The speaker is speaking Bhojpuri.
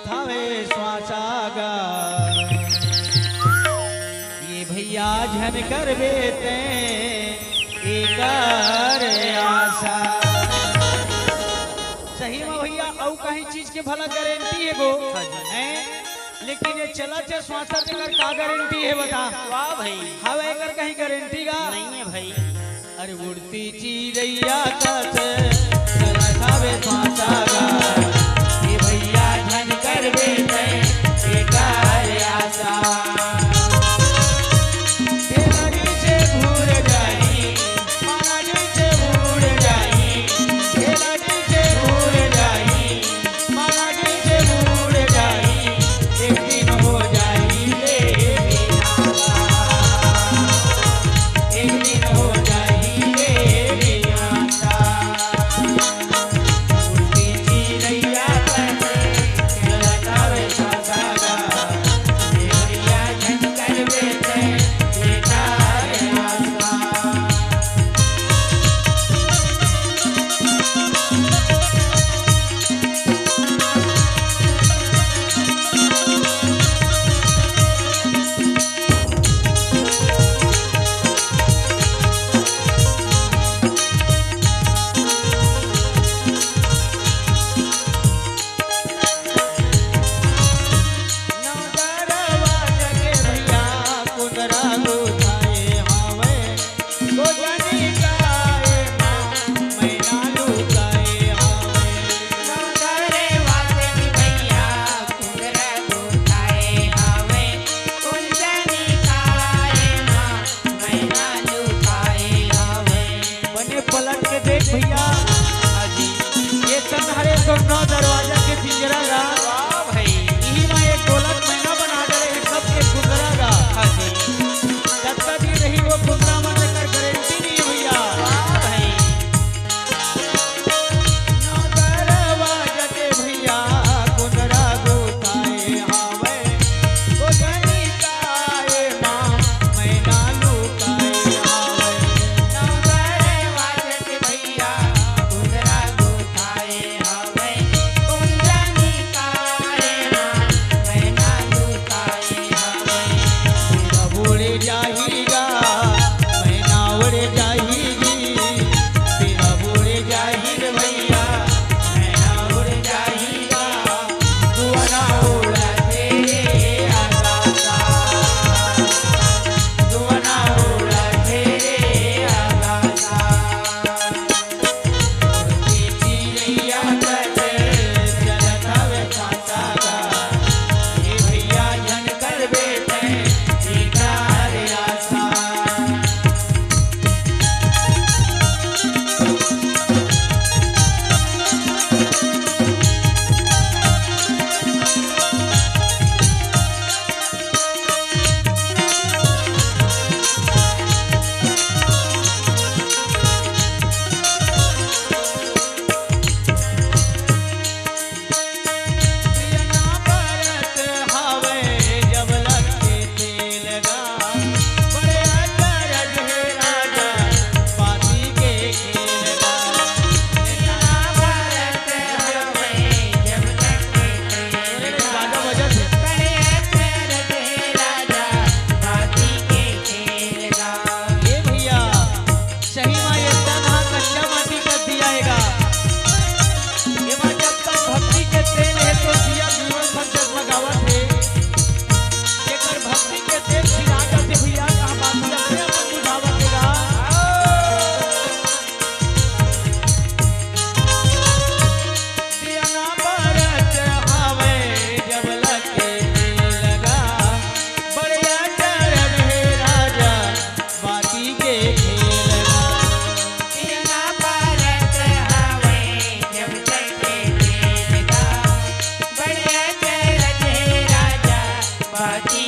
थावे श्वासागा ये भैया झन कर बेते एकर आशा। सही में भैया औ कहीं चीज के भला गारंटी है गो हैं, लेकिन ये चला चे श्वासा कर का गारंटी है बता। वाह भाई हवा एकर कहीं गारंटी का नहीं है भाई। अरे उड़ती चिड़ैया कस चला थावे श्वासागा ये भैया झन कर बेते एकर आशा। दरवाजा के पिंजरा गा भाई यही में एक ढोलक मैना बना दे सबके कुंदरा गा जब तक ये रही वो कुंदरा मन कर गारंटी नहीं है भैया। भाई दरवाजा के भैया कुंदरा गोताए हावे वो जानी काए मां मैना लुकाए हावे। दरवाजा के भैया कुंदरा गोताए हावे कुंजनी काए मां मैना लुकाए हावे। तेरा बोले जाहीगा मैना उड़े जाहीगी तेरा बोले जाहीग भैया मैना उड़ जाहीगा दुआना उड़ा तेरे आकाशा दुआना उड़ा तेरे आकाशा। उड़ती चिड़ैया कटे चलत हवे श्वासागा ये भैया झन कर बेटे एकर आशा। प्रियना परत हावे जब लगे तेल गा बड़े अजर ढे राजा पाती के खेल गा। प्रियना परत हावे जब लगे तेल गा बाजा बजा से बड़े अजर ढे राजा पाती के खेल गा। ये भैया सही में ये तनहा कच्चा माटी कर दियाएगा। ये बात जब तक भक्ति के तेल है तो दिया जीवन भर जगमगावत है। जेकर भक्ति के तेल छिड़ा जाते भैया कहाँ बात अपने अपन बुझावत है। प्रियना परत हावे जब लगे तेल गा बड़े अजर ढे राजा बाती के खेल गा। प्रियना परत हावे जब लगे तेल गा बड़े अजर ढे राजा पाती